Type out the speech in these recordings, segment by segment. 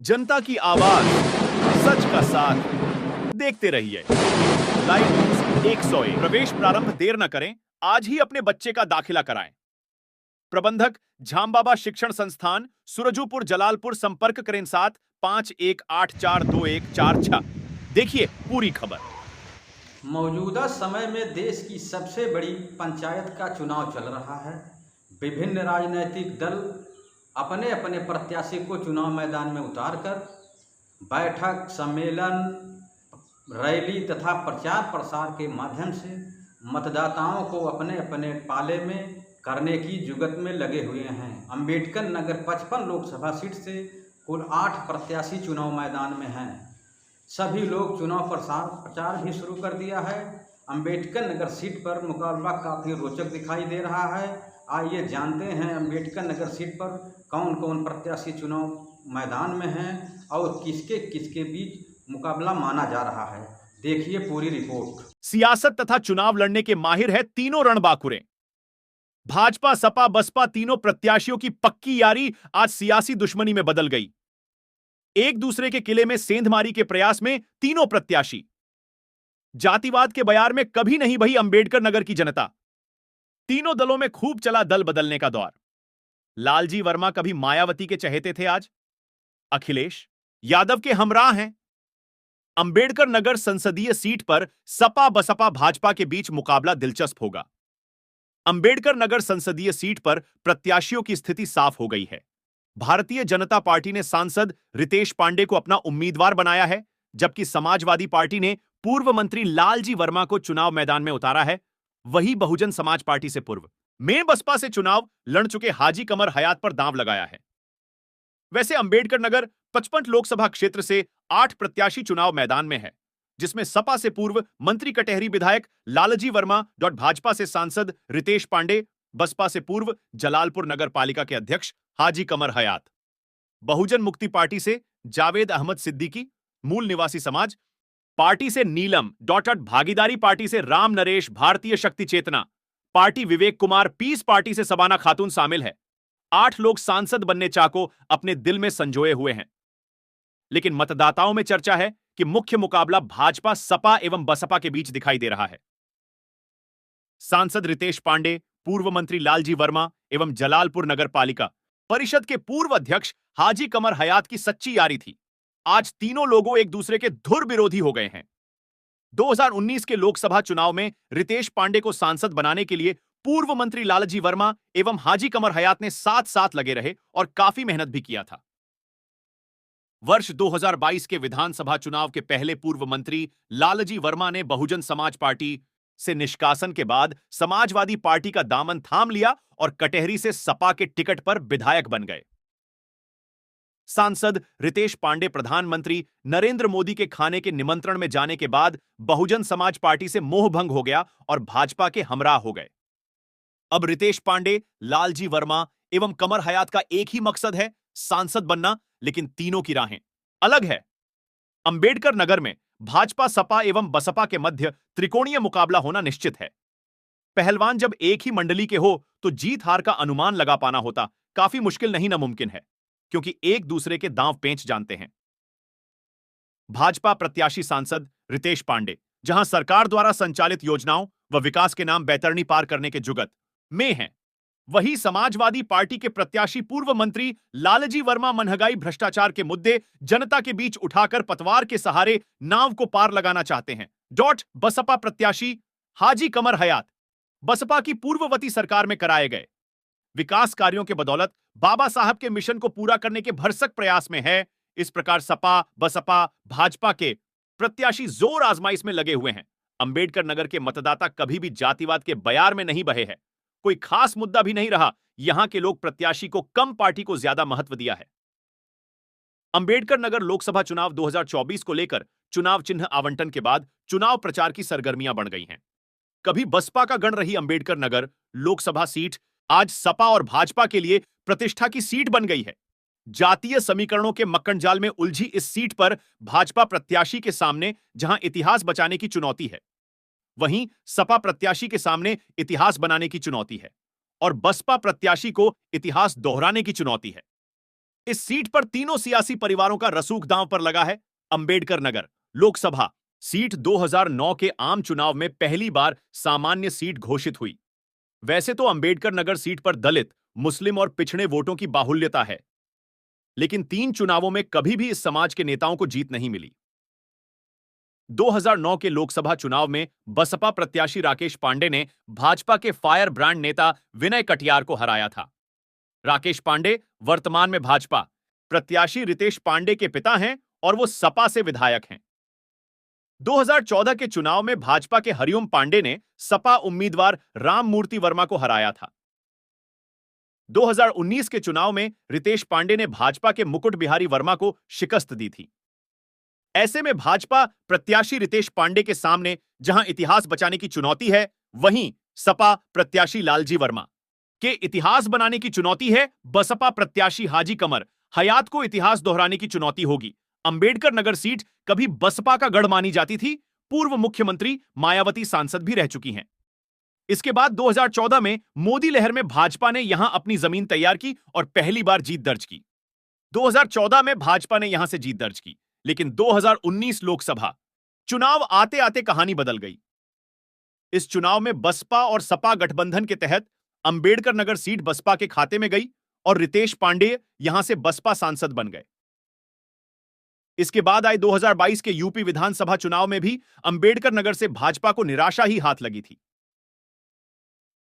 जनता की आवाज, सच का साथ। देखते रहिए लाइव न्यूज 101। प्रवेश प्रारंभ देर न करें, आज ही अपने बच्चे का दाखिला कराएं। प्रबंधक झामबाबा शिक्षण संस्थान, सुरजूपुर, जलालपुर। संपर्क करें 71842146। देखिए पूरी खबर। मौजूदा समय में देश की सबसे बड़ी पंचायत का चुनाव चल रहा है। विभिन्न राजनीतिक दल अपने अपने प्रत्याशी को चुनाव मैदान में उतारकर बैठक, सम्मेलन, रैली तथा प्रचार प्रसार के माध्यम से मतदाताओं को अपने अपने पाले में करने की जुगत में लगे हुए हैं। अंबेडकर नगर 55 लोकसभा सीट से कुल 8 प्रत्याशी चुनाव मैदान में हैं। सभी लोग चुनाव प्रचार भी शुरू कर दिया है। अंबेडकर नगर सीट पर मुकाबला काफ़ी रोचक दिखाई दे रहा है। आइए जानते हैं अंबेडकर नगर सीट पर कौन कौन प्रत्याशी चुनाव मैदान में हैं और किसके किसके बीच मुकाबला माना जा रहा है। देखिए पूरी रिपोर्ट। सियासत तथा चुनाव लड़ने के माहिर है तीनों रणबांकुरे। भाजपा, सपा, बसपा तीनों प्रत्याशियों की पक्की यारी आज सियासी दुश्मनी में बदल गई। एक दूसरे के किले में सेंधमारी के प्रयास में तीनों प्रत्याशी। जातिवाद के बयार में कभी नहीं बही अंबेडकर नगर की जनता। तीनों दलों में खूब चला दल बदलने का दौर। लालजी वर्मा कभी मायावती के चहेते थे, आज अखिलेश यादव के हमराह हैं। अंबेडकर नगर संसदीय सीट पर सपा, बसपा, भाजपा के बीच मुकाबला दिलचस्प होगा। अंबेडकर नगर संसदीय सीट पर प्रत्याशियों की स्थिति साफ हो गई है। भारतीय जनता पार्टी ने सांसद रितेश पांडे को अपना उम्मीदवार बनाया है, जबकि समाजवादी पार्टी ने पूर्व मंत्री लालजी वर्मा को चुनाव मैदान में उतारा है। वही बहुजन समाज पार्टी से पूर्व में बसपा से चुनाव लड़ चुके हाजी कमर हयात पर दांव लगाया है। वैसे अंबेडकर नगर 55 लोकसभा क्षेत्र से 8 प्रत्याशी चुनाव मैदान में है, जिसमें सपा से पूर्व मंत्री कटेहरी विधायक लालजी वर्मा, भाजपा से सांसद रितेश पांडे, बसपा से पूर्व जलालपुर नगर पालिका के अध्यक्ष हाजी कमर हयात, बहुजन मुक्ति पार्टी से जावेद अहमद सिद्दीकी, मूल निवासी समाज पार्टी से नीलम, भागीदारी पार्टी से राम नरेश, भारतीय शक्ति चेतना party Vivek Kumar, piece party से सबाना खातून शामिल है। 8 लोग सांसद बनने चाह को अपने दिल में संजोए हुए हैं। लेकिन मतदाताओं में चर्चा है कि मुख्य मुकाबला भाजपा, सपा एवं बसपा के बीच दिखाई दे रहा है। सांसद रितेश पांडे, पूर्व मंत्री लालजी वर्मा एवं जलालपुर नगर पालिका परिषद के पूर्व अध्यक्ष हाजी कमर हयात की सच्ची यारी थी। आज तीनों लोगों एक दूसरे के धुर विरोधी हो गए हैं। 2019 के लोकसभा चुनाव में रितेश पांडे को सांसद बनाने के लिए पूर्व मंत्री लालजी वर्मा एवं हाजी कमर हयात ने साथ साथ लगे रहे और काफी मेहनत भी किया था। वर्ष 2022 के विधानसभा चुनाव के पहले पूर्व मंत्री लालजी वर्मा ने बहुजन समाज पार्टी से निष्कासन के बाद समाजवादी पार्टी का दामन थाम लिया और कटेहरी से सपा के टिकट पर विधायक बन गए। सांसद रितेश पांडे प्रधानमंत्री नरेंद्र मोदी के खाने के निमंत्रण में जाने के बाद बहुजन समाज पार्टी से मोहभंग हो गया और भाजपा के हमराह हो गए। अब रितेश पांडे, लालजी वर्मा एवं कमर हयात का एक ही मकसद है, सांसद बनना, लेकिन तीनों की राहें अलग है। अंबेडकर नगर में भाजपा, सपा एवं बसपा के मध्य त्रिकोणीय मुकाबला होना निश्चित है। पहलवान जब एक ही मंडली के हो तो जीत हार का अनुमान लगा पाना होता काफी मुश्किल नहीं नामुमकिन है, क्योंकि एक दूसरे के दांव पेंच जानते हैं। भाजपा प्रत्याशी सांसद रितेश पांडे जहां सरकार द्वारा संचालित योजनाओं व विकास के नाम बैतरणी पार करने के जुगत में हैं, वही समाजवादी पार्टी के प्रत्याशी पूर्व मंत्री लालजी वर्मा महंगाई, भ्रष्टाचार के मुद्दे जनता के बीच उठाकर पतवार के सहारे नाव को पार लगाना चाहते हैं। बसपा प्रत्याशी हाजी कमर हयात बसपा की पूर्ववर्ती सरकार में कराए गए विकास कार्यों के बदौलत बाबा साहब के मिशन को पूरा करने के भरसक प्रयास में है। इस प्रकार सपा, बसपा, भाजपा के प्रत्याशी जोर आजमाइश में लगे हुए हैं। अंबेडकर नगर के मतदाता कभी भी जातिवाद के बयार में नहीं बहे हैं। कोई खास मुद्दा भी नहीं रहा। यहां के लोग प्रत्याशी को कम, पार्टी को ज्यादा महत्व दिया है। अंबेडकर नगर लोकसभा चुनाव 2024 को लेकर चुनाव चिन्ह आवंटन के बाद चुनाव प्रचार की सरगर्मियां बढ़ गई हैं। कभी बसपा का गढ़ रही अंबेडकर नगर लोकसभा सीट आज सपा और भाजपा के लिए प्रतिष्ठा की सीट बन गई है। जातीय समीकरणों के मक्कन जाल में उलझी इस सीट पर भाजपा प्रत्याशी के सामने जहां इतिहास बचाने की चुनौती है, वहीं सपा प्रत्याशी के सामने इतिहास बनाने की चुनौती है और बसपा प्रत्याशी को इतिहास दोहराने की चुनौती है। इस सीट पर तीनों सियासी परिवारों का रसूख दांव पर लगा है। अंबेडकर नगर लोकसभा सीट 2009 के आम चुनाव में पहली बार सामान्य सीट घोषित हुई। वैसे तो अंबेडकर नगर सीट पर दलित, मुस्लिम और पिछड़े वोटों की बाहुल्यता है, लेकिन 3 चुनावों में कभी भी इस समाज के नेताओं को जीत नहीं मिली। 2009 के लोकसभा चुनाव में बसपा प्रत्याशी राकेश पांडे ने भाजपा के फायर ब्रांड नेता विनय कटियार को हराया था। राकेश पांडे वर्तमान में भाजपा प्रत्याशी रितेश पांडे के पिता हैं और वो सपा से विधायक हैं। 2014 के चुनाव में भाजपा के हरिओम पांडे ने सपा उम्मीदवार राममूर्ति वर्मा को हराया था। 2019 के चुनाव में रितेश पांडे ने भाजपा के मुकुट बिहारी वर्मा को शिकस्त दी थी। ऐसे में भाजपा प्रत्याशी रितेश पांडे के सामने जहां इतिहास बचाने की चुनौती है, वहीं सपा प्रत्याशी लालजी वर्मा के इतिहास बनाने की चुनौती है। बसपा प्रत्याशी हाजी कमर हयात को इतिहास दोहराने की चुनौती होगी। अंबेडकर नगर सीट कभी बसपा का गढ़ मानी जाती थी। पूर्व मुख्यमंत्री मायावती सांसद भी रह चुकी हैं। इसके बाद 2014 में मोदी लहर में भाजपा ने यहां अपनी जमीन तैयार की और पहली बार जीत दर्ज की। 2014 में भाजपा ने यहां से जीत दर्ज की, लेकिन 2019 लोकसभा चुनाव आते आते कहानी बदल गई। इस चुनाव में बसपा और सपा गठबंधन के तहत अंबेडकर नगर सीट बसपा के खाते में गई और रितेश पांडे यहां से बसपा सांसद बन गए। इसके बाद आए 2022 के यूपी विधानसभा चुनाव में भी अंबेडकर नगर से भाजपा को निराशा ही हाथ लगी थी।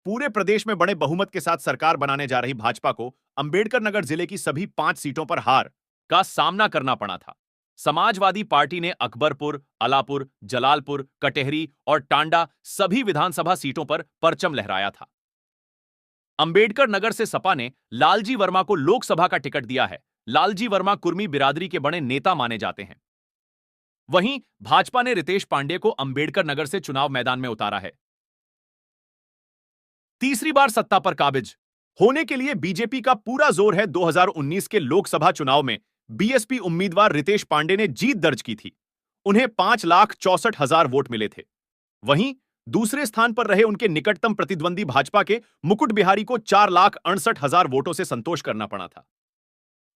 पूरे प्रदेश में बड़े बहुमत के साथ सरकार बनाने जा रही भाजपा को अंबेडकर नगर जिले की सभी 5 सीटों पर हार का सामना करना पड़ा था। समाजवादी पार्टी ने अकबरपुर, अलापुर, जलालपुर, कटेहरी और टांडा सभी विधानसभा सीटों पर परचम लहराया था। अंबेडकर नगर से सपा ने लालजी वर्मा को लोकसभा का टिकट दिया है। लालजी वर्मा कुर्मी बिरादरी के बड़े नेता माने जाते हैं। वहीं भाजपा ने रितेश पांडे को अंबेडकर नगर से चुनाव मैदान में उतारा है। तीसरी बार सत्ता पर काबिज होने के लिए बीजेपी का पूरा जोर है। 2019 के लोकसभा चुनाव में बीएसपी उम्मीदवार रितेश पांडे ने जीत दर्ज की थी। उन्हें 5,64,000 वोट मिले थे। वहीं दूसरे स्थान पर रहे उनके निकटतम प्रतिद्वंदी भाजपा के मुकुट बिहारी को 4,68,000 वोटों से संतोष करना पड़ा था।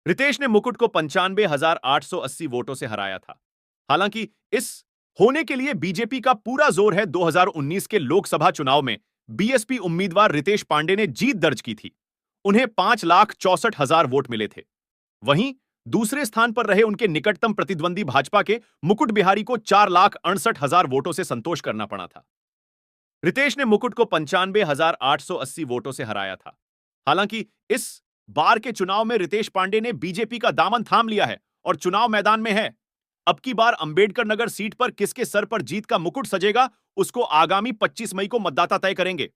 रितेश ने मुकुट को 95,880 वोटों से हराया था। हालांकि इस होने के लिए बीजेपी का पूरा जोर है। 2019 के लोकसभा चुनाव में बीएसपी उम्मीदवार रितेश पांडे ने जीत दर्ज की थी। उन्हें 5,64,000 वोट मिले थे। वहीं दूसरे स्थान पर रहे उनके निकटतम प्रतिद्वंदी भाजपा के मुकुट बिहारी को 4,68,000 वोटों से संतोष करना पड़ा था। रितेश ने मुकुट को 95,880 वोटों से हराया था। हालांकि इस बार के चुनाव में रितेश पांडे ने बीजेपी का दामन थाम लिया है और चुनाव मैदान में है। अब की बार अंबेडकर नगर सीट पर किसके सर पर जीत का मुकुट सजेगा, उसको आगामी 25 मई को मतदाता तय करेंगे।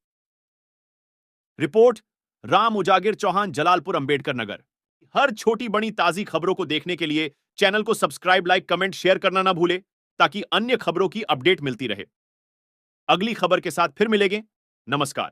रिपोर्ट राम उजागिर चौहान, जलालपुर, अंबेडकर नगर। हर छोटी बड़ी ताजी खबरों को देखने के लिए चैनल को सब्सक्राइब, लाइक, कमेंट, शेयर करना ना भूले, ताकि अन्य खबरों की अपडेट मिलती रहे। अगली खबर के साथ फिर मिलेंगे। नमस्कार।